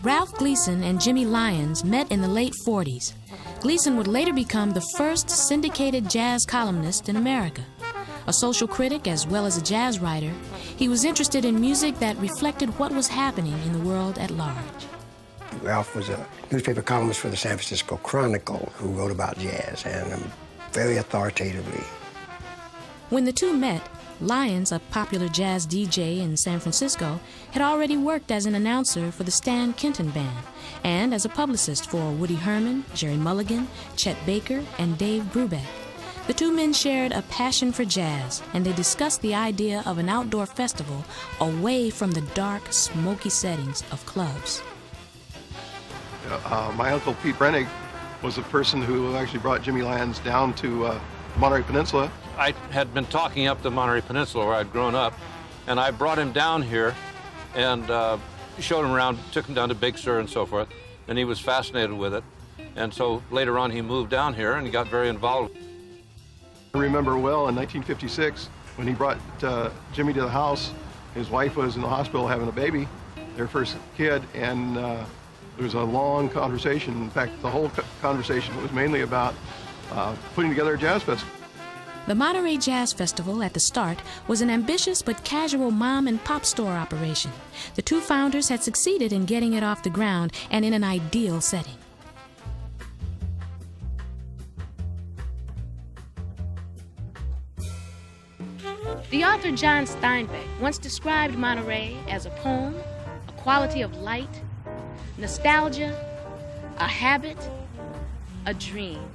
Ralph Gleason and Jimmy Lyons met in the late 40s. Gleason would later become the first syndicated jazz columnist in America. A social critic as well as a jazz writer, he was interested in music that reflected what was happening in the world at large. Ralph was a newspaper columnist for the San Francisco Chronicle who wrote about jazz, and very authoritatively. When the two met, Lyons, a popular jazz DJ in San Francisco, had already worked as an announcer for the Stan Kenton Band and as a publicist for Woody Herman, Jerry Mulligan, Chet Baker, and Dave Brubeck. The two men shared a passion for jazz, and they discussed the idea of an outdoor festival away from the dark, smoky settings of clubs. My uncle Pete Brennig was the person who actually brought Jimmy Lyons down to Monterey Peninsula. I had been talking up the Monterey Peninsula where I'd grown up, and I brought him down here and showed him around, took him down to Big Sur and so forth, and he was fascinated with it. And so later on he moved down here and he got very involved. I remember well in 1956 when he brought Jimmy to the house. His wife was in the hospital having a baby, their first kid, and there was a long conversation. In fact, the whole conversation was mainly about putting together a jazz festival. The Monterey Jazz Festival at the start was an ambitious but casual mom and pop store operation. The two founders had succeeded in getting it off the ground and in an ideal setting. The author John Steinbeck once described Monterey as a poem, a quality of light, nostalgia, a habit, a dream.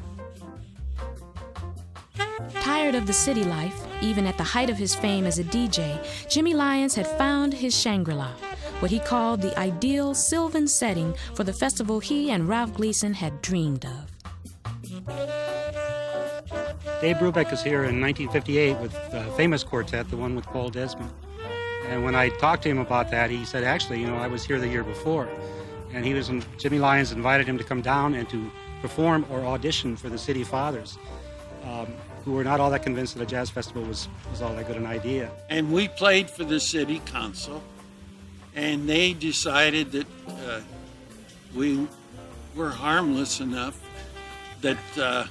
Tired of the city life, even at the height of his fame as a DJ, Jimmy Lyons had found his Shangri-La, what he called the ideal sylvan setting for the festival he and Ralph Gleason had dreamed of. Dave Brubeck was here in 1958 with the famous quartet, the one with Paul Desmond. And when I talked to him about that, he said, actually, I was here the year before. And Jimmy Lyons invited him to come down and to perform or audition for the City Fathers, who were not all that convinced that a jazz festival was all that good an idea. And we played for the city council, and they decided that we were harmless enough that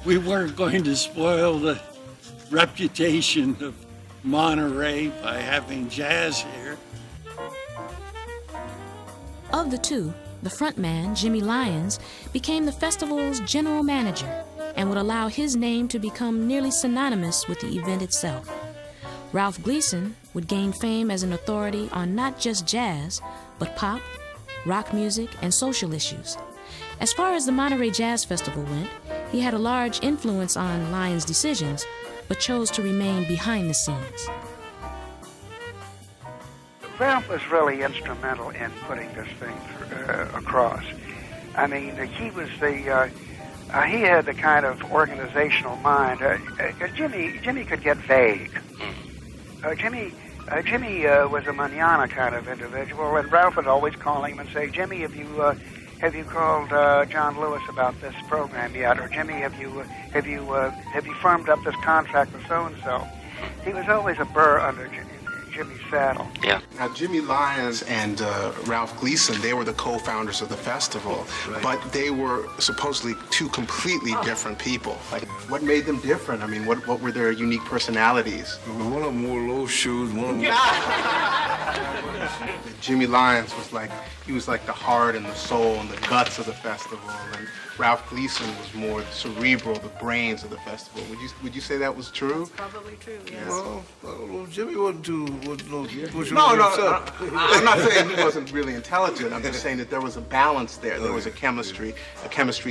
we weren't going to spoil the reputation of Monterey by having jazz here. Of the two, the frontman, Jimmy Lyons, became the festival's general manager and would allow his name to become nearly synonymous with the event itself. Ralph Gleason would gain fame as an authority on not just jazz, but pop, rock music, and social issues. As far as the Monterey Jazz Festival went, he had a large influence on Lyons' decisions, but chose to remain behind the scenes. Ralph was really instrumental in putting this thing across. I mean, he was he had the kind of organizational mind. Jimmy could get vague. Jimmy was a manana kind of individual, and Ralph would always call him and say, "Jimmy, have you called John Lewis about this program yet?" Or "Jimmy, have you firmed up this contract with so and so?" He was always a burr under Jimmy's saddle. Yeah. Now, Jimmy Lyons and Ralph Gleason, they were the co-founders of the festival, right. But they were supposedly two completely different people. Like, what made them different? I mean, what were their unique personalities? One of them wore low shoes, one of them... Jimmy Lyons was like the heart and the soul and the guts of the festival, and Ralph Gleason was more cerebral, the brains of the festival. Would you say that was true? It's probably true, yes. Well, Jimmy wasn't pushing No, himself. I'm not saying he wasn't really intelligent. I'm just saying that there was a balance there. There was a chemistry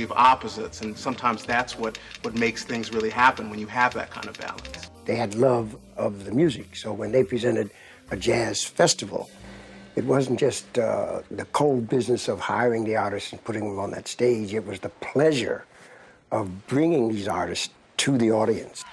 of opposites, and sometimes that's what makes things really happen when you have that kind of balance. They had love of the music, so when they presented a jazz festival, it wasn't just the cold business of hiring the artists and putting them on that stage. It was the pleasure of bringing these artists to the audience.